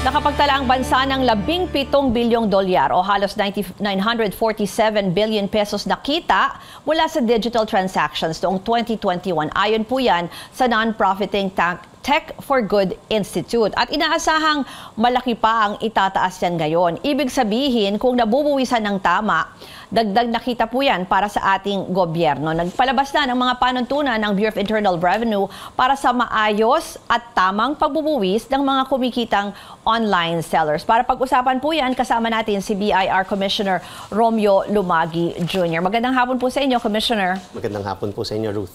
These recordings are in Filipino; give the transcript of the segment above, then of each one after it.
Nakapagtala ang bansa ng 17 bilyong dolyar o halos 947 billion pesos na kita mula sa digital transactions noong 2021. Ayon po yan sa non-profiting Tech for Good Institute. At inaasahang malaki pa ang itataas yan ngayon. Ibig sabihin, kung nabubuwisan ng tama, dagdag na kita po yan para sa ating gobyerno. Nagpalabas na ng mga panuntunan ng Bureau of Internal Revenue para sa maayos at tamang pagbubuwis ng mga kumikitang online sellers. Para pag-usapan po yan, kasama natin si BIR Commissioner Romeo Lumagi Jr. Magandang hapon po sa inyo, Commissioner. Magandang hapon po sa inyo, Ruth.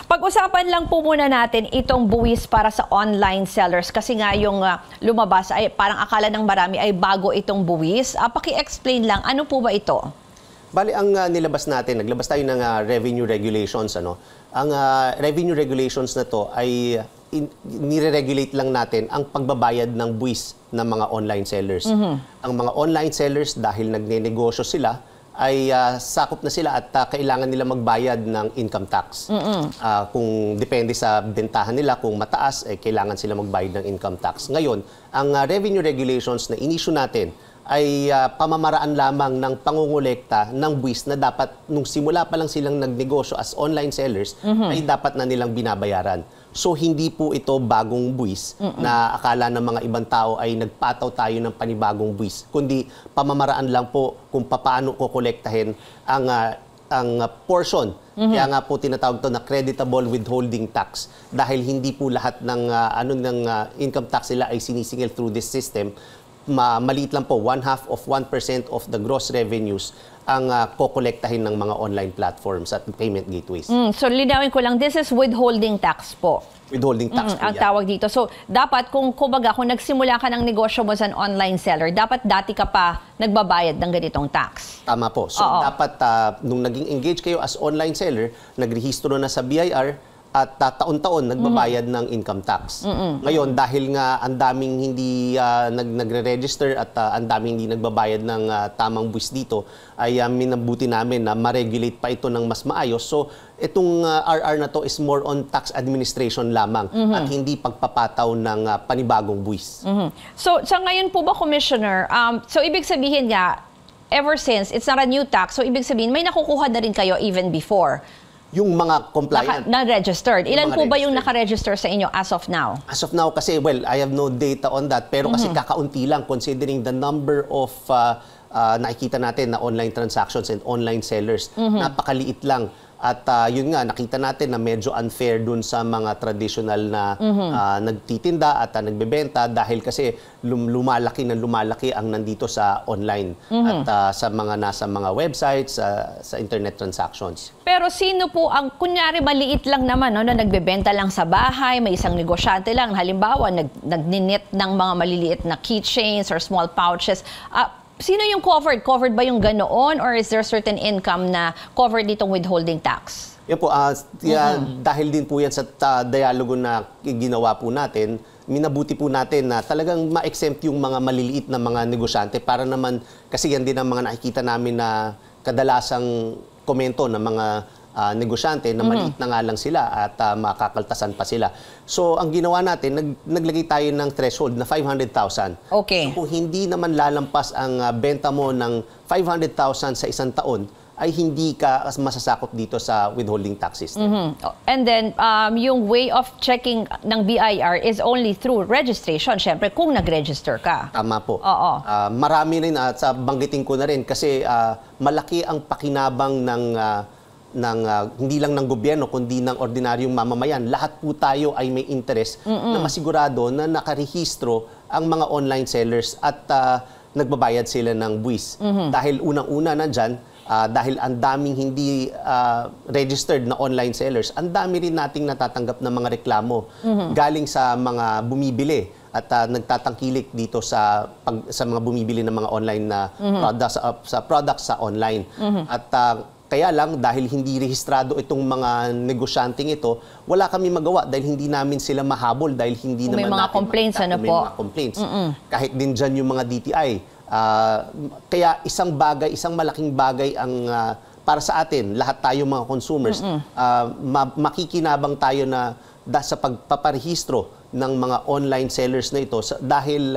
Pag-usapan lang po muna natin itong buwis para sa online sellers kasi nga yung lumabas ay parang akala ng marami ay bago itong buwis. Paki-explain lang, ano po ba ito? Bali, ang nilabas natin, naglabas tayo ng revenue regulations. Ang revenue regulations na to ay nire-regulate lang natin ang pagbabayad ng buwis ng mga online sellers. Ang mga online sellers, dahil nagne-negosyo sila, ay sakop na sila at kailangan nila magbayad ng income tax. Kung depende sa bentahan nila, kung mataas, kailangan sila magbayad ng income tax. Ngayon, ang revenue regulations na in-issue natin ay pamamaraan lamang ng pangungulekta ng buwis na dapat nung simula pa lang silang nagnegosyo as online sellers ay dapat na nilang binabayaran. So hindi po ito bagong buwis na akala ng mga ibang tao ay nagpataw tayo ng panibagong buwis, kundi pamamaraan lang po kung paano kokolektahin ang portion. Kaya nga po tinatawag to na creditable withholding tax dahil hindi po lahat ng income tax nila ay sinisingil through this system. Maliit lang po, 1/2 of 1% of the gross revenues ang kokolektahin ng mga online platforms at payment gateways. So linawin ko lang, this is withholding tax po. Withholding tax po ang tawag dito. So dapat kung nagsimula ka ng negosyo mo sa online seller, dapat dati ka pa nagbabayad ng ganitong tax. Tama po. So dapat nung naging engage kayo as online seller, nagrehistro na sa BIR, at taon-taon nagbabayad ng income tax. Ngayon, dahil nga ang daming hindi nagre-register at ang daming hindi nagbabayad ng tamang buwis dito, ay minabuti namin na ma-regulate pa ito ng mas maayos. So, itong RR na to is more on tax administration lamang at hindi pagpapataw ng panibagong buwis. So, sa ngayon po ba, Commissioner, so ibig sabihin nga, ever since it's not a new tax, so ibig sabihin may nakukuha na rin kayo even before? Yung mga compliant. Na-registered. Ilan po ba yung naka-register sa inyo as of now? As of now kasi, well, I have no data on that. Pero kasi kakaunti lang considering the number of nakikita natin na online transactions and online sellers. Napakaliit lang. At yun nga, nakita natin na medyo unfair dun sa mga traditional na nagtitinda at nagbebenta dahil kasi lumalaki ang nandito sa online at sa mga nasa mga websites, sa internet transactions. Pero sino po ang, kunyari maliit lang naman, no, na nagbebenta lang sa bahay, may isang negosyante lang, halimbawa nagninit ng mga maliliit na keychains or small pouches, sino yung covered? Covered ba yung ganoon or is there certain income na covered ditong withholding tax? Yan po, dahil din po yan sa dialogo na ginawa po natin, minabuti po natin na talagang ma-exempt yung mga maliliit na mga negosyante para naman, kasi yan din ang mga nakikita namin na kadalasang komento ng mga negosyante na maliit na nga lang sila at makakaltasan pa sila. So, ang ginawa natin, naglagay tayo ng threshold na 500,000. Okay. So, kung hindi naman lalampas ang benta mo ng 500,000 sa isang taon, ay hindi ka masasakop dito sa withholding tax system. And then, yung way of checking ng BIR is only through registration. Siyempre, kung nag-register ka. Tama po. Oo. Marami rin, at banggitin ko na rin, kasi malaki ang pakinabang ng hindi lang ng gobyerno, kundi ng ordinaryong mamamayan. Lahat po tayo ay may interest na masigurado na nakarehistro ang mga online sellers at nagbabayad sila ng buwis. Dahil unang-una nandyan, dahil ang daming hindi registered na online sellers, ang dami rin nating natatanggap na mga reklamo galing sa mga bumibili at nagtatangkilik dito sa mga bumibili ng mga online na products sa online. At kaya lang, dahil hindi rehistrado itong mga negosyanteng ito, wala kami magawa dahil hindi namin sila mahabol dahil hindi kung naman may mga natin complaints, ano may po? mga complaints. Kahit din dyan yung mga DTI. Kaya isang malaking bagay ang para sa atin, lahat tayo mga consumers, makikinabang tayo na sa pagpaparehistro ng mga online sellers na ito dahil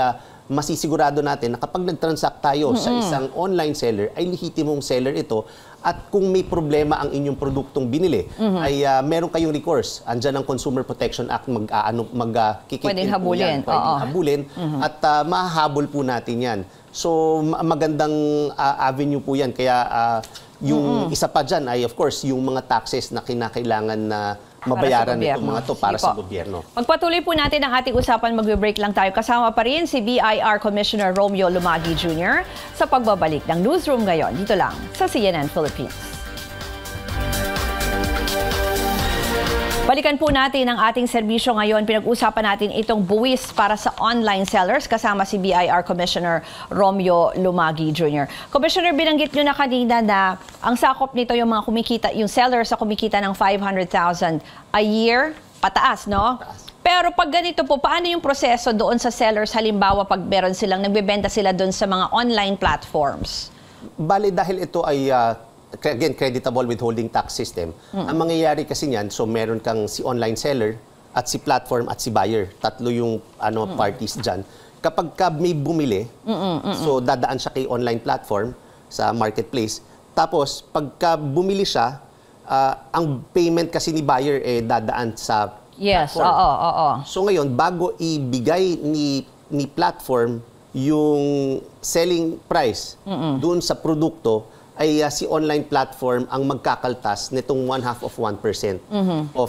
masisigurado natin na kapag nag-transact tayo sa isang online seller, ay lehitimong seller ito. At kung may problema ang inyong produktong binili, ay meron kayong recourse. Andyan ang Consumer Protection Act, Pwedeng habulin. Pwedeng habulin. At mahahabol po natin yan. So, magandang avenue po yan. Kaya yung isa pa dyan ay, of course, yung mga taxes na kinakailangan na mabayaran itong mga to para sa gobyerno. Magpatuloy po natin ang ating usapan. Magbe-break lang tayo. Kasama pa rin si BIR Commissioner Romeo Lumagi Jr. sa pagbabalik ng Newsroom ngayon. Dito lang sa CNN Philippines. Balikan po natin ang ating serbisyo ngayon. Pinag-usapan natin itong buwis para sa online sellers kasama si BIR Commissioner Romeo Lumagi Jr. Commissioner, binanggit nyo na kanina na ang sakop nito yung mga kumikita, yung sellers sa kumikita ng 500,000 a year, pataas, no? Pero pag ganito po, paano yung proseso doon sa sellers? Halimbawa, pag meron silang, nagbebenta sila doon sa mga online platforms? Bale, dahil ito ay again, creditable withholding tax system. Ang mangyayari kasi niyan, so meron kang si online seller at si platform at si buyer. Tatlo yung parties dyan. Kapag may bumili, so dadaan siya kay online platform sa marketplace. Tapos, pagka bumili siya, ang payment kasi ni buyer dadaan sa platform. Oo. So ngayon, bago ibigay ni platform yung selling price doon sa produkto, ay si online platform ang magkakaltas nitong 1/2 of 1% of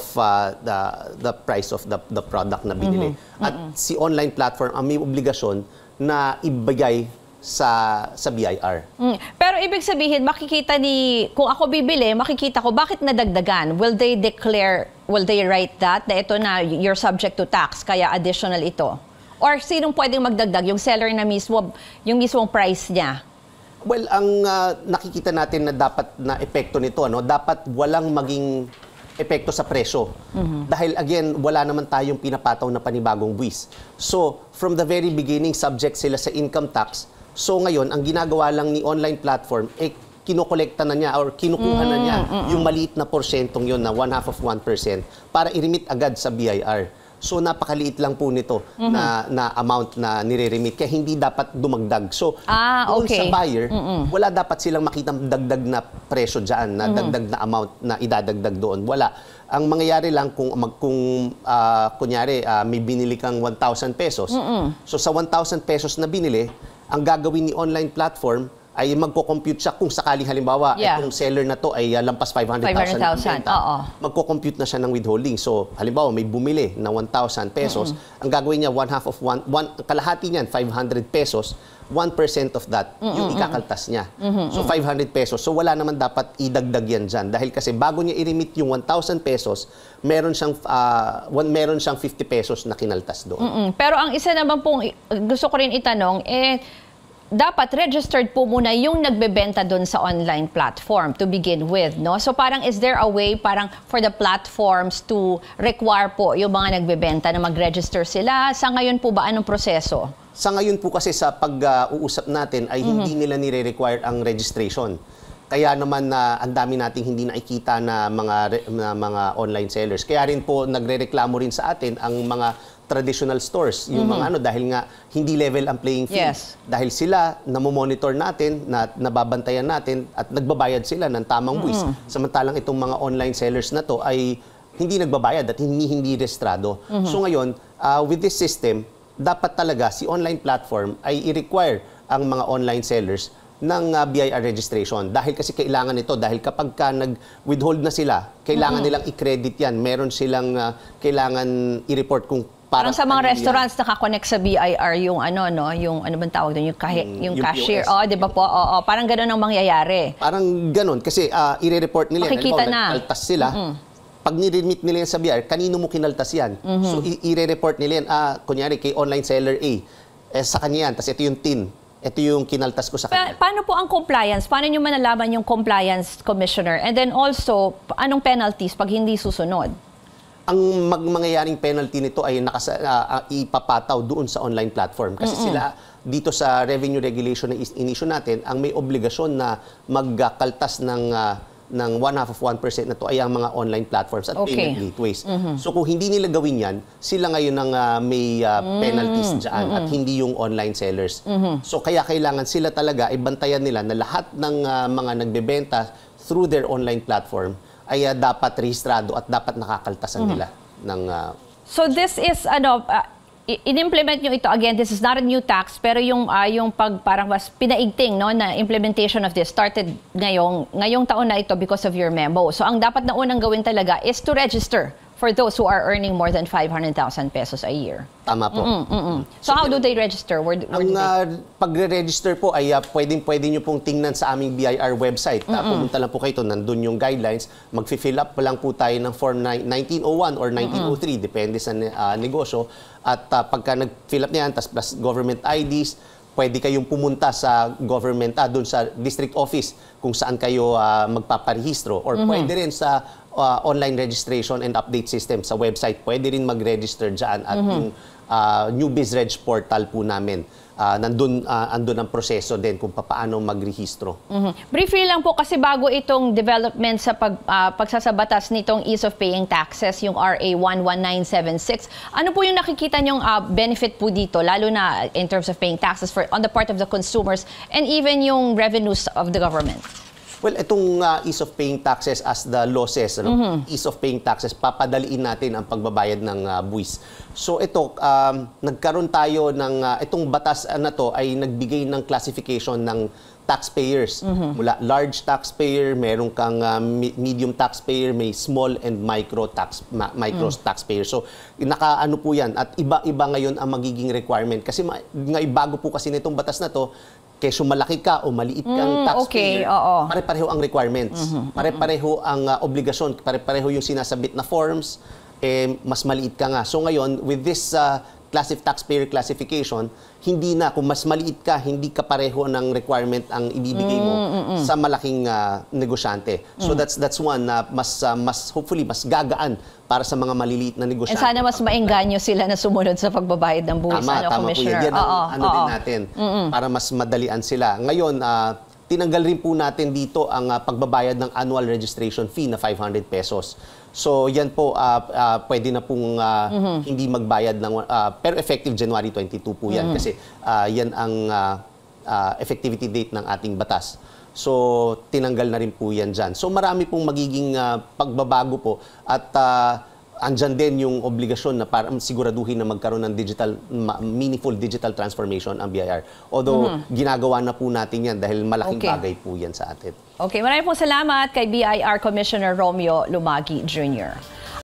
the price of the product na binili. At si online platform ang may obligasyon na ibigay sa BIR. Pero ibig sabihin, kung ako bibili, makikita ko bakit nadagdagan. Will they write that na ito na you're subject to tax, kaya additional ito? Or sinong pwedeng magdagdag? Yung seller na mismo, yung mismong price niya? Well, ang nakikita natin na dapat na epekto nito, dapat walang maging epekto sa presyo. Dahil again, wala naman tayong pinapataw na panibagong buwis. So, from the very beginning, subject sila sa income tax. So ngayon, ang ginagawa lang ni online platform, kinokolekta na niya or kinukuha na niya yung maliit na porsyentong yun na 1/2 of 1% para i-remit agad sa BIR. So napakaliit lang po nito na amount na nire-remit. Kaya hindi dapat dumagdag. So doon sa buyer, wala dapat silang makitang dagdag na presyo dyan, na dagdag na amount na idadagdag doon. Wala. Ang mangyayari lang kung kunyari may binili kang 1,000 pesos. So sa 1,000 pesos na binili, ang gagawin ni online platform ay magko-compute siya kung sakaling halimbawa itong seller na to ay lampas 500,000 magko-compute na siya ng withholding. So halimbawa may bumili na 1,000 pesos, ang gagawin niya kalahati niyan 500 pesos, 1% of that yung ikakaltas niya. So 500 pesos. So wala naman dapat idagdag yan dyan dahil kasi bago niya i-remit yung 1,000 pesos, meron siyang 50 pesos na kinaltas doon. Pero ang isa naman pong gusto ko rin itanong dapat registered po muna yung nagbebenta doon sa online platform to begin with, no? So parang is there a way parang for the platforms to require po yung mga nagbebenta na mag-register sila? Sa ngayon po ba anong proseso? Sa ngayon po kasi sa pag-uusap natin ay hindi nila nire-require ang registration. Kaya naman ang dami nating hindi nakikita na mga online sellers. Kaya rin po nagrereklamo rin sa atin ang mga traditional stores, yung mga dahil nga hindi level ang playing field. Dahil sila namomonitor natin, nababantayan natin at nagbabayad sila ng tamang buwis. Samantalang itong mga online sellers na to ay hindi nagbabayad at hindi rehistrado. So ngayon, with this system, dapat talaga si online platform ay i-require ang mga online sellers ng BIR registration. Dahil kasi kailangan ito, dahil kapag nag-withhold na sila, kailangan nilang i-credit yan. Meron silang kailangan i-report kung parang sa mga restaurants nakakonect sa BIR yung yung ano bang tawag doon, yung cashier. Di ba po? Parang ganoon ang mangyayari. Parang ganoon kasi i-report nila. Makikita na. Nagkaltas sila. Pag niremit nila yan sa BIR, kanino mo kinaltas yan? So i-report nila yan, kunyari kay online seller A, sa kanya yan, tapos ito yung TIN. Ito yung kinaltas ko sa kanya. Paano po ang compliance? Paano nyo manalaman yung compliance, Commissioner? And then also, anong penalties pag hindi susunod? Ang mangyayaring penalty nito ay ipapataw doon sa online platform. Kasi sila, dito sa revenue regulation na in-issue natin, ang may obligasyon na magkaltas ng ng 1/2% na to ay ang mga online platforms at Okay. payment gateways. So kung hindi nila gawin yan, sila ngayon ang may penalties dyan at hindi yung online sellers. So kaya kailangan sila talaga ibantayan nila na lahat ng mga nagbebenta through their online platform ay dapat rehistrado at dapat nakakaltasan nila ng So this is in-implement nyo ito, again, this is not a new tax, pero yung parang mas pinaigting, no, na implementation of this started ngayong taon na ito because of your memo. So ang dapat na unang gawin talaga is to register for those who are earning more than 500,000 pesos a year. Tama po. So how do they register? Where do Ang they... pagre-register po ay pwede nyo pong tingnan sa aming BIR website. Pumunta lang po kayo, nandun yung guidelines. Mag-fill up pa lang po tayo ng form 1901 or 1903, depende sa negosyo. At pagka nag-fill up niyan, tas plus government IDs, pwede kayong pumunta sa government, doon sa district office kung saan kayo magpaparehistro. Or pwede rin sa online registration and update system sa website. Pwede rin mag-register dyan at yung New BizReg portal po namin. Andun ang proseso din kung paano magrehistro. Briefly lang po kasi bago itong development sa pagsasabatas nitong ease of paying taxes, yung RA 11976, ano po yung nakikita nyong benefit po dito, lalo na in terms of paying taxes on the part of the consumers and even yung revenues of the government? Well, itong ease of paying taxes as the law says, ease of paying taxes, papadaliin natin ang pagbabayad ng buwis. So ito, nagkaroon tayo ng, itong batas na to ay nagbigay ng classification ng taxpayers. Mula large taxpayer, meron kang medium taxpayer, may small and micro taxpayer. So nakaano po yan at iba-iba ngayon ang magiging requirement. Kasi bago po kasi nitong batas na to, kesyo malaki ka o maliit kang taxpayer, pare-pareho ang requirements. Pare-pareho ang obligasyon, pare-pareho yung sinasabit na forms, mas maliit ka nga. So ngayon, with this taxpayer classification, hindi na, kung mas maliit ka, hindi ka pareho ng requirement ang ibibigay mo sa malaking negosyante. So that's one na hopefully mas gagaan para sa mga maliliit na negosyante. And sana mas maengganyo sila na sumunod sa pagbabayad ng buwis, Tama po yan. Yan ang din natin para mas madalian sila. Ngayon, tinanggal rin po natin dito ang pagbabayad ng annual registration fee na 500 pesos. So yan po, pwede na pong hindi magbayad ng, pero effective January 22 po yan kasi yan ang effectivity date ng ating batas. So tinanggal na rin po yan dyan. So marami pong magiging pagbabago po at andyan din yung obligasyon na para siguraduhin na magkaroon ng meaningful digital transformation ang BIR. Although ginagawa na po natin yan dahil malaking bagay po yan sa atin. Okay, maraming pong salamat kay BIR Commissioner Romeo Lumagi Jr.